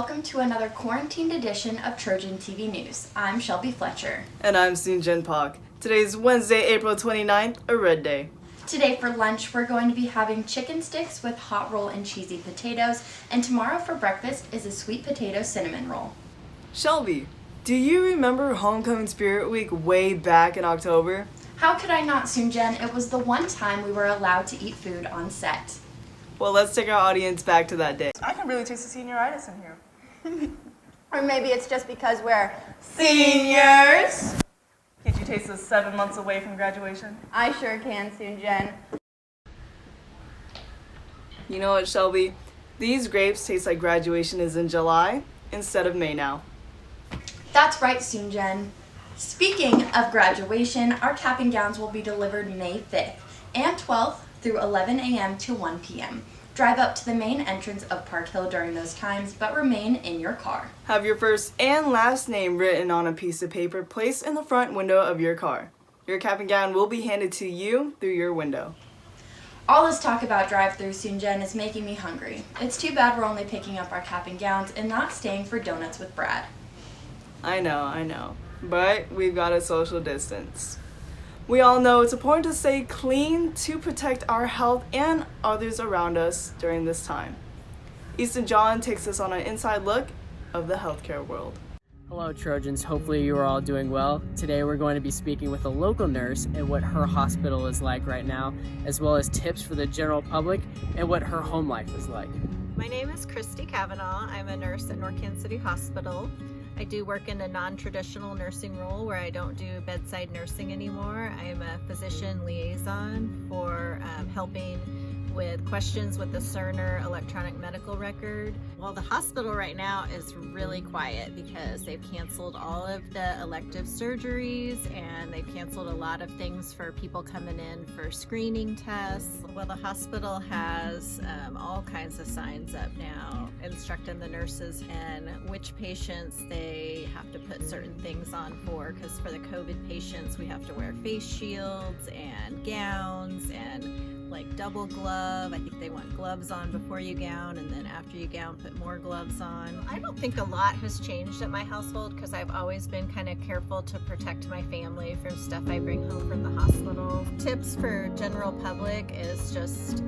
welcome to another quarantined edition of Trojan TV News. I'm Shelby Fletcher. And I'm Soonjin Park. Today's Wednesday, April 29th, a red day. Today for lunch, we're going to be having chicken sticks with hot roll and cheesy potatoes, and tomorrow for breakfast is a sweet potato cinnamon roll. Shelby, do you remember Homecoming Spirit Week way back in October? How could I not, Soonjin? It was the one time we were allowed to eat food on set. Well, let's take our audience back to that day. I can really taste the senioritis in here. Or maybe it's just because we're Seniors! Can't you taste us 7 months away from graduation? I sure can soon, Jen. You know what, Shelby? These grapes taste like graduation is in July instead of May now. That's right, Soonjin. Speaking of graduation, our cap and gowns will be delivered May 5th and 12th through 11 a.m. to 1 p.m. Drive up to the main entrance of Park Hill during those times, but remain in your car. Have your first and last name written on a piece of paper placed in the front window of your car. Your cap and gown will be handed to you through your window. All this talk about drive-thru, Soonjin, is making me hungry. It's too bad we're only picking up our cap and gowns and not staying for donuts with Brad. I know. But we've got to social distance. We all know it's important to stay clean to protect our health and others around us during this time. Easton John takes us on an inside look of the healthcare world. Hello Trojans, hopefully you are all doing well. Today we're going to be speaking with a local nurse and what her hospital is like right now, as well as tips for the general public and what her home life is like. My name is Christy Kavanaugh. I'm a nurse at North Kansas City Hospital. I do work in a non-traditional nursing role where I don't do bedside nursing anymore. I am a physician liaison for helping with questions with the Cerner electronic medical record. Well, the hospital right now is really quiet because they've canceled all of the elective surgeries and they've canceled a lot of things for people coming in for screening tests. Well, the hospital has all kinds of signs up now instructing the nurses and which patients they have to put certain things on for, because for the COVID patients we have to wear face shields and gowns and like double glove. I think they want gloves on before you gown, and then after you gown put more gloves on. I don't think a lot has changed at my household because I've always been kind of careful to protect my family from stuff I bring home from the hospital. Tips for general public is just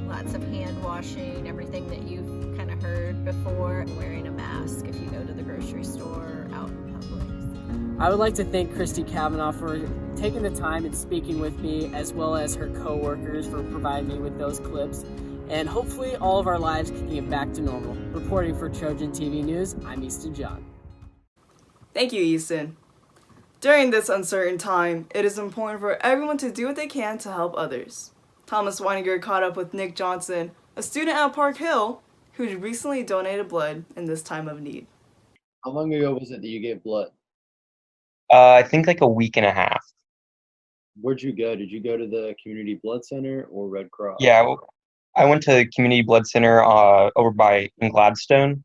lots of hand washing, everything that you've kind of heard before, wearing a mask if you go to the grocery store or out in public. I would like to thank Christy Kavanaugh for taking the time and speaking with me, as well as her co-workers for providing me with those clips. And hopefully all of our lives can get back to normal. Reporting for Trojan TV News, I'm Easton John. Thank you, Easton. During this uncertain time, it is important for everyone to do what they can to help others. Thomas Weininger caught up with Nick Johnson, a student at Park Hill, who recently donated blood in this time of need. How long ago was it that you gave blood? I think like a week and a half. Where'd you go? Did you go to the community blood center or Red Cross? Yeah, I went to the community blood center over in Gladstone.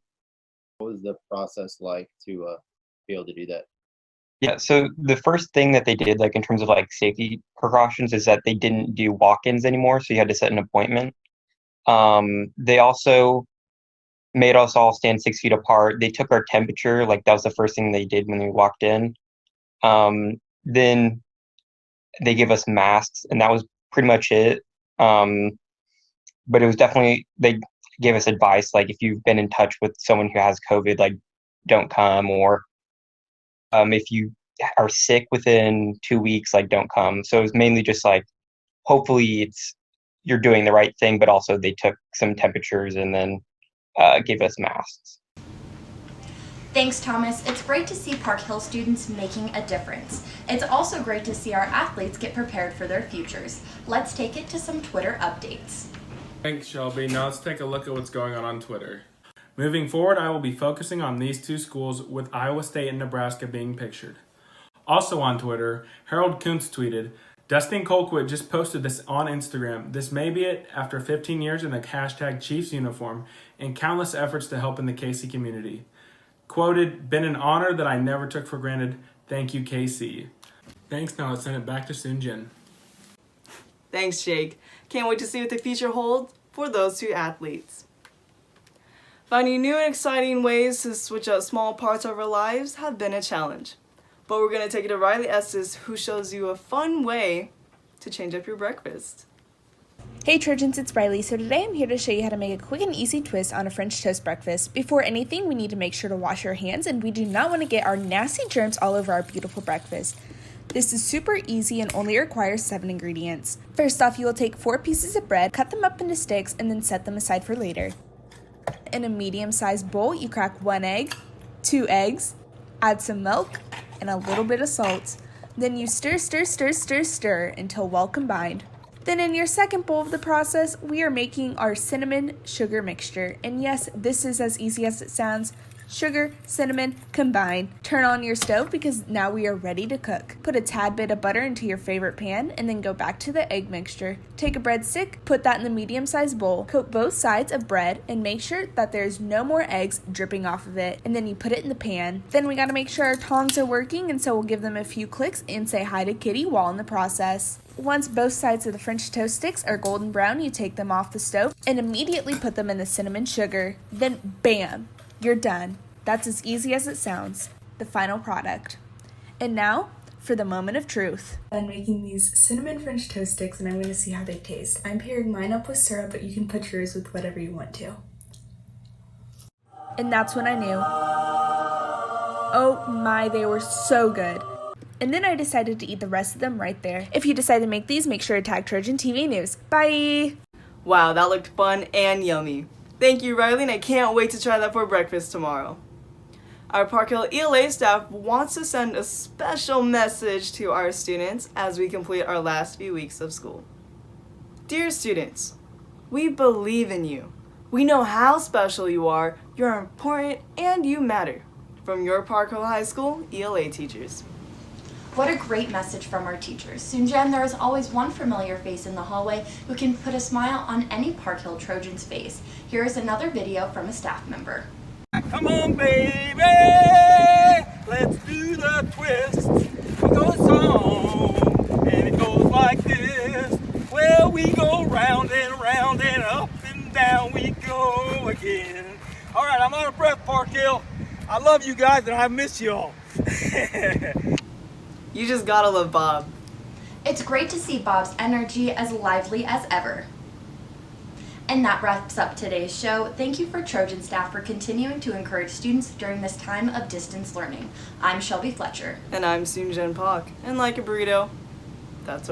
What was the process like to be able to do that? Yeah, so the first thing that they did, like in terms of like safety precautions, is that they didn't do walk-ins anymore, so you had to set an appointment. They also made us all stand 6 feet apart. They took our temperature, like that was the first thing they did when we walked in. Then they gave us masks, and that was pretty much it. But it was definitely, they gave us advice, like if you've been in touch with someone who has COVID, like don't come, or if you are sick within 2 weeks, like don't come. So it was mainly just like, hopefully you're doing the right thing, but also they took some temperatures and then gave us masks. Thanks, Thomas. It's great to see Park Hill students making a difference. It's also great to see our athletes get prepared for their futures. Let's take it to some Twitter updates. Thanks, Shelby. Now let's take a look at what's going on Twitter. Moving forward, I will be focusing on these two schools, with Iowa State and Nebraska being pictured. Also on Twitter, Harold Kuntz tweeted, Dustin Colquitt just posted this on Instagram. This may be it after 15 years in the hashtag Chiefs uniform and countless efforts to help in the KC community. Quoted, been an honor that I never took for granted. Thank you, KC. Thanks, now let's send it back to Soonjin. Thanks, Jake. Can't wait to see what the future holds for those two athletes. Finding new and exciting ways to switch up small parts of our lives have been a challenge. But we're going to take it to Riley Estes, who shows you a fun way to change up your breakfast. Hey Trojans, it's Riley. So today I'm here to show you how to make a quick and easy twist on a French toast breakfast. Before anything, we need to make sure to wash our hands, and we do not want to get our nasty germs all over our beautiful breakfast. This is super easy and only requires 7 ingredients. First off, you will take 4 pieces of bread, cut them up into sticks, and then set them aside for later. In a medium-sized bowl, you crack 1 egg, 2 eggs, add some milk, and a little bit of salt. Then you stir until well combined. Then in your second bowl of the process, we are making our cinnamon sugar mixture. And yes, this is as easy as it sounds. Sugar, cinnamon, combine. Turn on your stove because now we are ready to cook. Put a tad bit of butter into your favorite pan and then go back to the egg mixture. Take a breadstick, put that in the medium-sized bowl, coat both sides of bread and make sure that there's no more eggs dripping off of it, and then you put it in the pan. Then we gotta make sure our tongs are working, and so we'll give them a few clicks and say hi to Kitty while in the process. Once both sides of the French toast sticks are golden brown, you take them off the stove and immediately put them in the cinnamon sugar. Then bam! You're done. That's as easy as it sounds. The final product. And now, for the moment of truth. I'm making these cinnamon French toast sticks and I'm going to see how they taste. I'm pairing mine up with syrup, but you can put yours with whatever you want to. And that's when I knew. Oh my, they were so good. And then I decided to eat the rest of them right there. If you decide to make these, make sure to tag Trojan TV News. Bye! Wow, that looked fun and yummy. Thank you, Riley, and I can't wait to try that for breakfast tomorrow. Our Park Hill ELA staff wants to send a special message to our students as we complete our last few weeks of school. Dear students, we believe in you. We know how special you are, you're important, and you matter. From your Park Hill High School ELA teachers. What a great message from our teachers. Sunjan, there is always one familiar face in the hallway who can put a smile on any Park Hill Trojan's face. Here is another video from a staff member. Come on, baby, let's do the twist. It goes on, and it goes like this. Well, we go round and up and down we go again. All right, I'm out of breath, Park Hill. I love you guys, and I miss you all. You just gotta love Bob. It's great to see Bob's energy as lively as ever. And that wraps up today's show. Thank you for Trojan staff for continuing to encourage students during this time of distance learning. I'm Shelby Fletcher. And I'm Sunjan Pak. And like a burrito, that's a wrap.